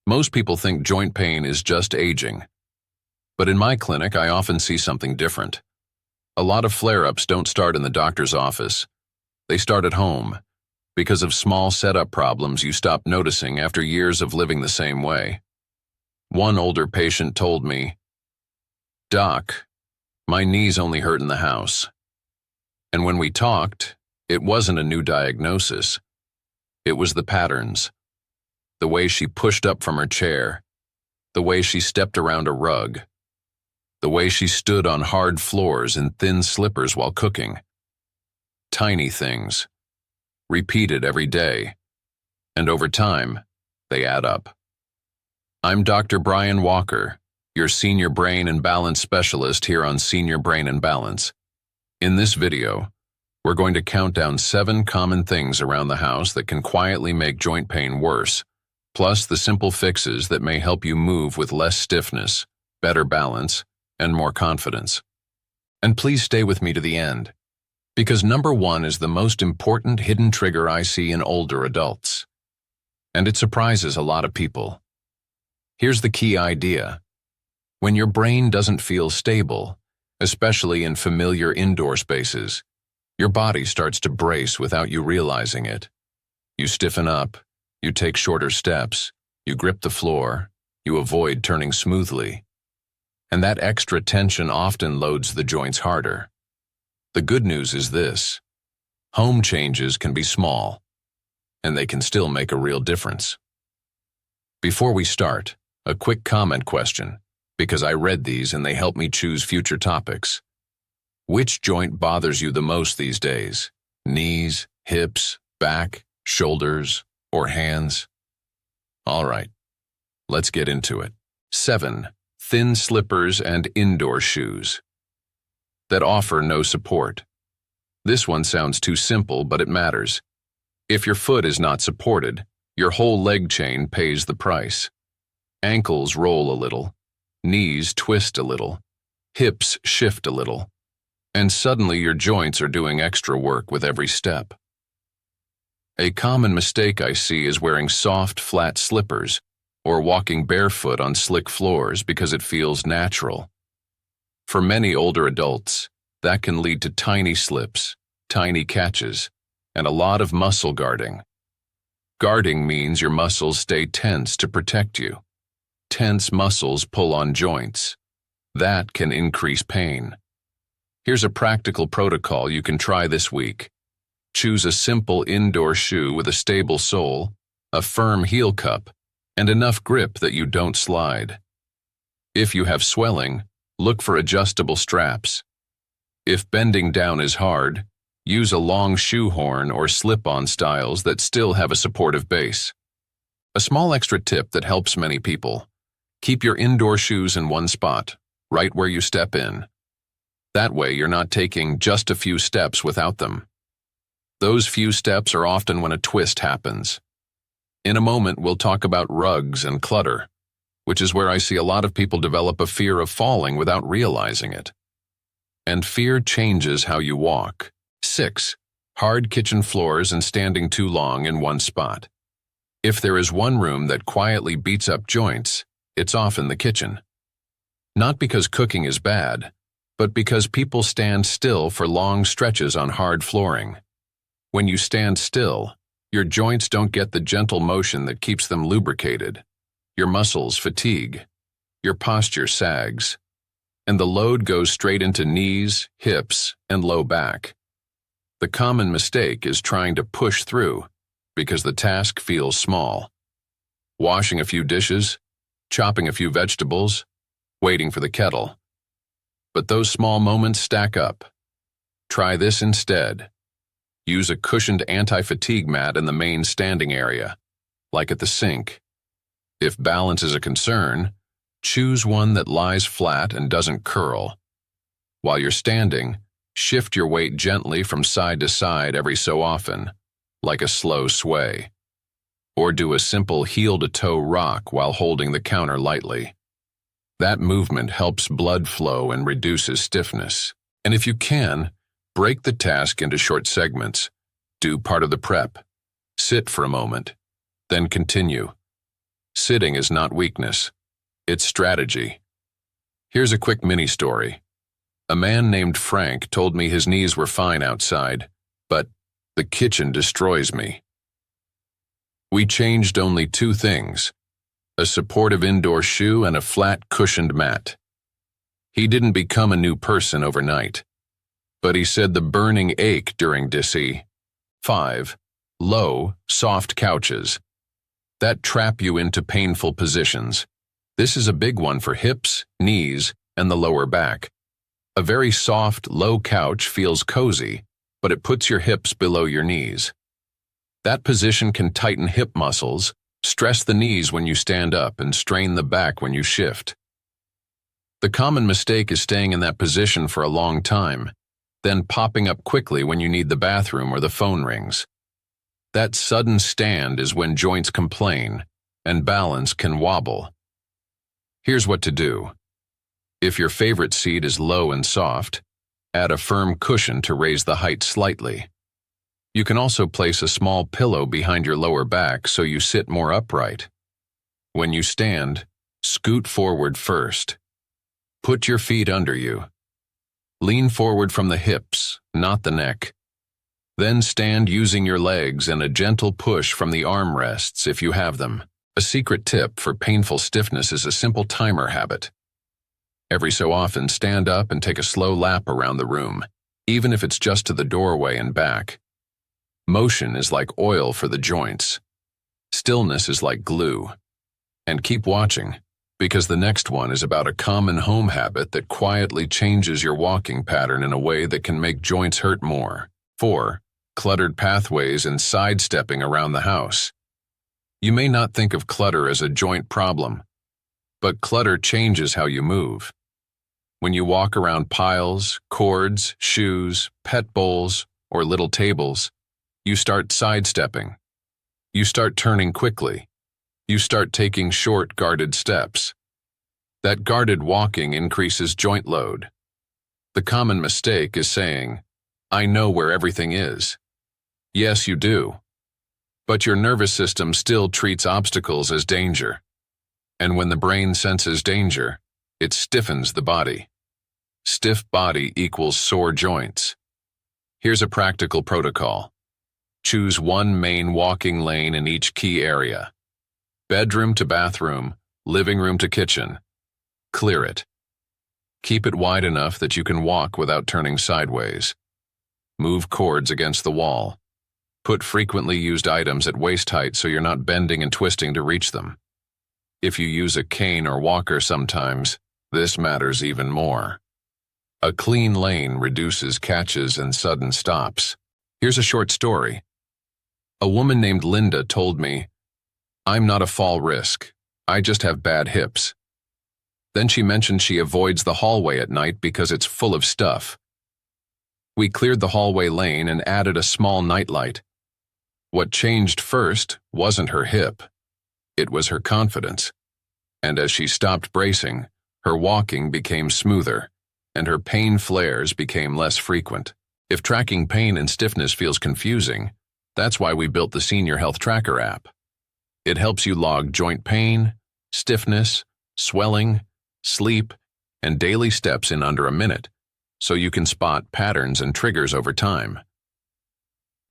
Most people think joint pain is just aging. But in my clinic, I often see something different. A lot of flare-ups don't start in the doctor's office. They start at home, because of small setup problems you stop noticing after years of living the same way. One older patient told me, "Doc, my knees only hurt in the house." And when we talked, it wasn't a new diagnosis. It was the patterns. The way she pushed up from her chair, the way she stepped around a rug, the way she stood on hard floors in thin slippers while cooking. Tiny things, repeated every day, and over time, they add up. I'm Dr. Brian Walker, your Senior Brain and Balance Specialist here on Senior Brain and Balance. In this video, we're going to count down 7 common things around the house that can quietly make joint pain worse, plus the simple fixes that may help you move with less stiffness, better balance, and more confidence. And please stay with me to the end, because number 1 is the most important hidden trigger I see in older adults. And it surprises a lot of people. Here's the key idea. When your brain doesn't feel stable, especially in familiar indoor spaces, your body starts to brace without you realizing it. You stiffen up, you take shorter steps, you grip the floor, you avoid turning smoothly. And that extra tension often loads the joints harder. The good news is this: home changes can be small, and they can still make a real difference. Before we start, a quick comment question, because I read these and they help me choose future topics. Which joint bothers you the most these days? Knees, hips, back, shoulders, or hands? All right, let's get into it. 7. Thin slippers and indoor shoes that offer no support. This one sounds too simple, but it matters. If your foot is not supported, your whole leg chain pays the price. Ankles roll a little, knees twist a little, hips shift a little, and suddenly your joints are doing extra work with every step. A common mistake I see is wearing soft, flat slippers or walking barefoot on slick floors because it feels natural. For many older adults, that can lead to tiny slips, tiny catches, and a lot of muscle guarding. Guarding means your muscles stay tense to protect you. Tense muscles pull on joints. That can increase pain. Here's a practical protocol you can try this week. Choose a simple indoor shoe with a stable sole, a firm heel cup, and enough grip that you don't slide. If you have swelling, look for adjustable straps. If bending down is hard, use a long shoehorn or slip-on styles that still have a supportive base. A small extra tip that helps many people: keep your indoor shoes in one spot, right where you step in. That way you're not taking just a few steps without them. Those few steps are often when a twist happens. In a moment, we'll talk about rugs and clutter, which is where I see a lot of people develop a fear of falling without realizing it. And fear changes how you walk. 6. Hard kitchen floors and standing too long in one spot. If there is one room that quietly beats up joints, it's often the kitchen. Not because cooking is bad, but because people stand still for long stretches on hard flooring. When you stand still, your joints don't get the gentle motion that keeps them lubricated. Your muscles fatigue, your posture sags, and the load goes straight into knees, hips, and low back. The common mistake is trying to push through because the task feels small. Washing a few dishes, chopping a few vegetables, waiting for the kettle. But those small moments stack up. Try this instead. Use a cushioned anti-fatigue mat in the main standing area, like at the sink. If balance is a concern, choose one that lies flat and doesn't curl. While you're standing, shift your weight gently from side to side every so often, like a slow sway. Or do a simple heel-to-toe rock while holding the counter lightly. That movement helps blood flow and reduces stiffness. And if you can, break the task into short segments. Do part of the prep. Sit for a moment. Then continue. Sitting is not weakness. It's strategy. Here's a quick mini story. A man named Frank told me his knees were fine outside, but the kitchen destroys me. We changed only 2 things: a supportive indoor shoe and a flat cushioned mat. He didn't become a new person overnight, but he said the burning ache during DC. 5. Low, soft couches that trap you into painful positions. This is a big one for hips, knees, and the lower back. A very soft, low couch feels cozy, but it puts your hips below your knees. That position can tighten hip muscles, stress the knees when you stand up, and strain the back when you shift. The common mistake is staying in that position for a long time, then popping up quickly when you need the bathroom or the phone rings. That sudden stand is when joints complain, and balance can wobble. Here's what to do. If your favorite seat is low and soft, add a firm cushion to raise the height slightly. You can also place a small pillow behind your lower back so you sit more upright. When you stand, scoot forward first. Put your feet under you. Lean forward from the hips, not the neck. Then stand using your legs and a gentle push from the armrests if you have them. A secret tip for painful stiffness is a simple timer habit. Every so often, stand up and take a slow lap around the room, even if it's just to the doorway and back. Motion is like oil for the joints. Stillness is like glue. And keep watching, because the next one is about a common home habit that quietly changes your walking pattern in a way that can make joints hurt more. 4. Cluttered pathways and sidestepping around the house. You may not think of clutter as a joint problem, but clutter changes how you move. When you walk around piles, cords, shoes, pet bowls, or little tables, you start sidestepping. You start turning quickly. You start taking short, guarded steps. That guarded walking increases joint load. The common mistake is saying, "I know where everything is." Yes, you do. But your nervous system still treats obstacles as danger. And when the brain senses danger, it stiffens the body. Stiff body equals sore joints. Here's a practical protocol. Choose one main walking lane in each key area. Bedroom to bathroom, living room to kitchen. Clear it. Keep it wide enough that you can walk without turning sideways. Move cords against the wall. Put frequently used items at waist height so you're not bending and twisting to reach them. If you use a cane or walker sometimes, this matters even more. A clean lane reduces catches and sudden stops. Here's a short story. A woman named Linda told me, "I'm not a fall risk. I just have bad hips." Then she mentioned she avoids the hallway at night because it's full of stuff. We cleared the hallway lane and added a small nightlight. What changed first wasn't her hip. It was her confidence. And as she stopped bracing, her walking became smoother, and her pain flares became less frequent. If tracking pain and stiffness feels confusing, that's why we built the Senior Health Tracker app. It helps you log joint pain, stiffness, swelling, sleep, and daily steps in under a minute, so you can spot patterns and triggers over time.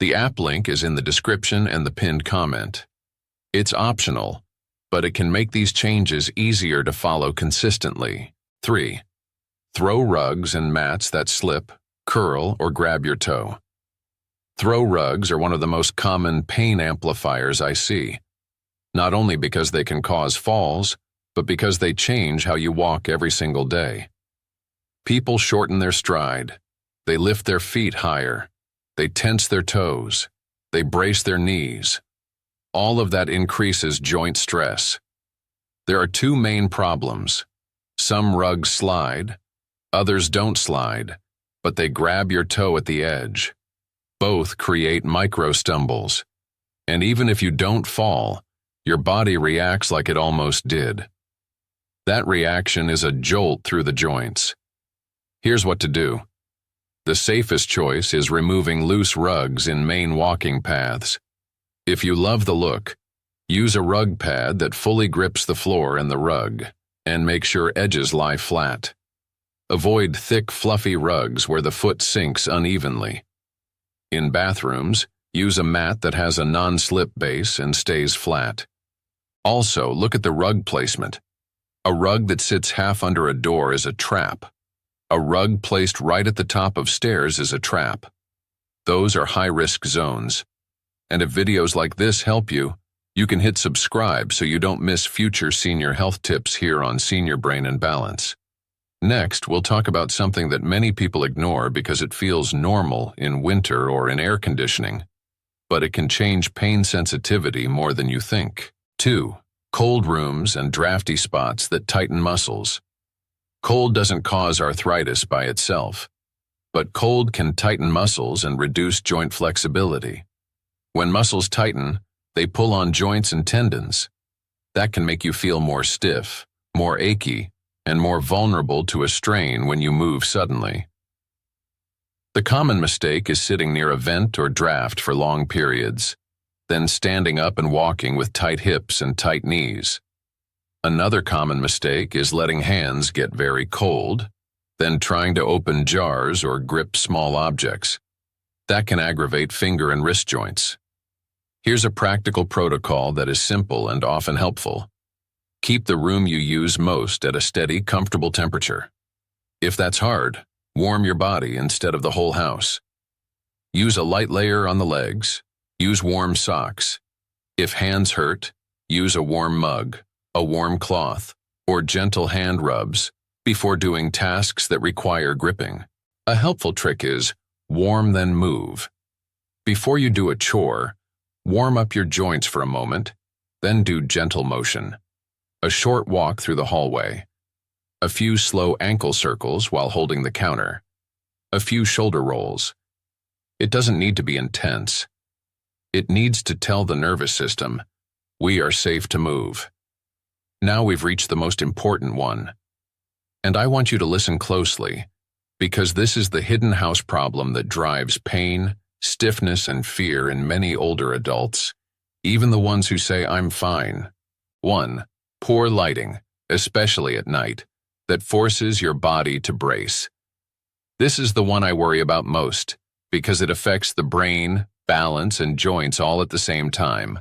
The app link is in the description and the pinned comment. It's optional, but it can make these changes easier to follow consistently. 3. Throw rugs and mats that slip, curl, or grab your toe. Throw rugs are one of the most common pain amplifiers I see, not only because they can cause falls, but because they change how you walk every single day. People shorten their stride. They lift their feet higher. They tense their toes. They brace their knees. All of that increases joint stress. There are 2 main problems. Some rugs slide, others don't slide, but they grab your toe at the edge. Both create micro stumbles. And even if you don't fall, your body reacts like it almost did. That reaction is a jolt through the joints. Here's what to do. The safest choice is removing loose rugs in main walking paths. If you love the look, Use a rug pad that fully grips the floor and the rug, and make sure edges lie flat. Avoid thick, fluffy rugs where the foot sinks unevenly. In bathrooms, use a mat that has a non-slip base and stays flat. Also, look at the rug placement. A rug that sits half under a door is a trap. A rug placed right at the top of stairs is a trap. Those are high-risk zones. And if videos like this help you, you can hit subscribe so you don't miss future senior health tips here on Senior Brain and Balance. Next, we'll talk about something that many people ignore because it feels normal in winter or in air conditioning, but it can change pain sensitivity more than you think. 2. Cold rooms and drafty spots that tighten muscles. Cold doesn't cause arthritis by itself, but cold can tighten muscles and reduce joint flexibility. When muscles tighten, they pull on joints and tendons. That can make you feel more stiff, more achy, and more vulnerable to a strain when you move suddenly. The common mistake is sitting near a vent or draft for long periods, then standing up and walking with tight hips and tight knees. Another common mistake is letting hands get very cold, then trying to open jars or grip small objects. That can aggravate finger and wrist joints. Here's a practical protocol that is simple and often helpful. Keep the room you use most at a steady, comfortable temperature. If that's hard, warm your body instead of the whole house. Use a light layer on the legs. Use warm socks. If hands hurt, use a warm mug, a warm cloth, or gentle hand rubs before doing tasks that require gripping. A helpful trick is warm then move. Before you do a chore, warm up your joints for a moment, then do gentle motion. A short walk through the hallway. A few slow ankle circles while holding the counter. A few shoulder rolls. It doesn't need to be intense. It needs to tell the nervous system, we are safe to move. Now we've reached the most important one. And I want you to listen closely, because this is the hidden house problem that drives pain, stiffness, and fear in many older adults, even the ones who say, I'm fine. 1. Poor lighting, especially at night, that forces your body to brace. This is the one I worry about most, because it affects the brain, balance, and joints all at the same time.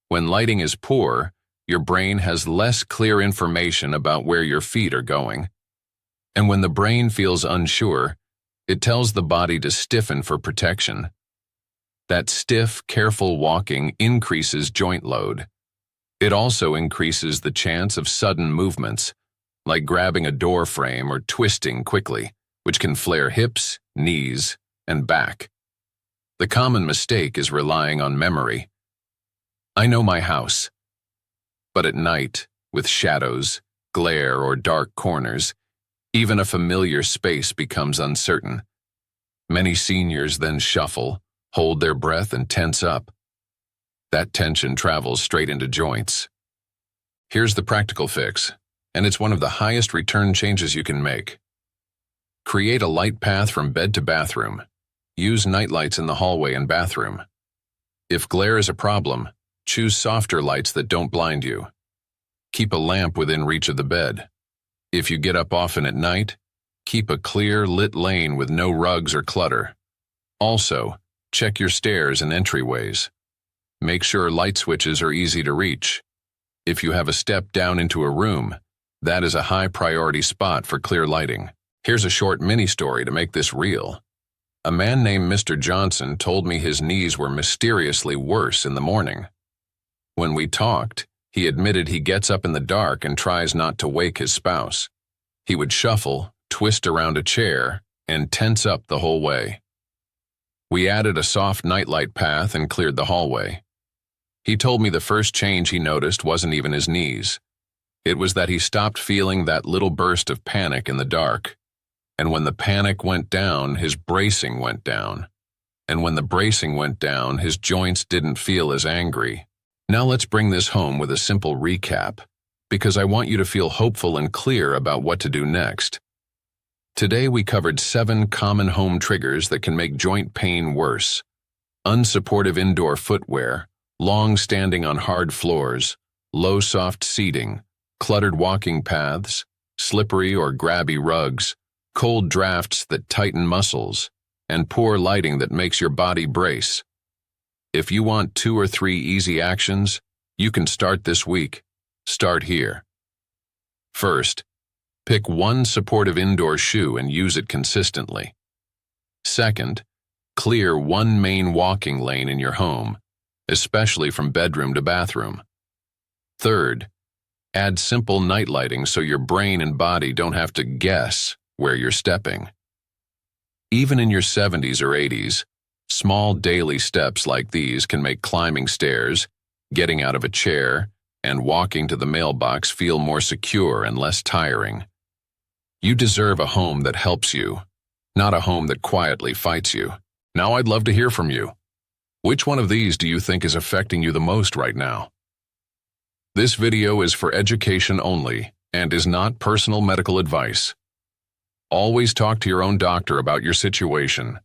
When lighting is poor, your brain has less clear information about where your feet are going. And when the brain feels unsure, it tells the body to stiffen for protection. That stiff, careful walking increases joint load. It also increases the chance of sudden movements, like grabbing a door frame or twisting quickly, which can flare hips, knees, and back. The common mistake is relying on memory. I know my house. But at night, with shadows, glare, or dark corners, even a familiar space becomes uncertain. Many seniors then shuffle, hold their breath, and tense up. That tension travels straight into joints. Here's the practical fix, and it's one of the highest return changes you can make. Create a light path from bed to bathroom. Use nightlights in the hallway and bathroom. If glare is a problem, choose softer lights that don't blind you. Keep a lamp within reach of the bed. If you get up often at night, keep a clear, lit lane with no rugs or clutter. Also, check your stairs and entryways. Make sure light switches are easy to reach. If you have a step down into a room, that is a high priority spot for clear lighting. Here's a short mini story to make this real. A man named Mr. Johnson told me his knees were mysteriously worse in the morning. When we talked, he admitted he gets up in the dark and tries not to wake his spouse. He would shuffle, twist around a chair, and tense up the whole way. We added a soft nightlight path and cleared the hallway. He told me the first change he noticed wasn't even his knees. It was that he stopped feeling that little burst of panic in the dark. And when the panic went down, his bracing went down. And when the bracing went down, his joints didn't feel as angry. Now let's bring this home with a simple recap, because I want you to feel hopeful and clear about what to do next. Today we covered 7 common home triggers that can make joint pain worse. Unsupportive indoor footwear, long standing on hard floors, low soft seating, cluttered walking paths, slippery or grabby rugs, cold drafts that tighten muscles, and poor lighting that makes your body brace. If you want 2 or 3 easy actions, you can start this week. Start here. First, pick one supportive indoor shoe and use it consistently. Second, clear one main walking lane in your home, especially from bedroom to bathroom. Third, add simple night lighting so your brain and body don't have to guess where you're stepping. Even in your 70s or 80s, small daily steps like these can make climbing stairs, getting out of a chair, and walking to the mailbox feel more secure and less tiring. You deserve a home that helps you, not a home that quietly fights you. Now I'd love to hear from you. Which one of these do you think is affecting you the most right now? This video is for education only and is not personal medical advice. Always talk to your own doctor about your situation.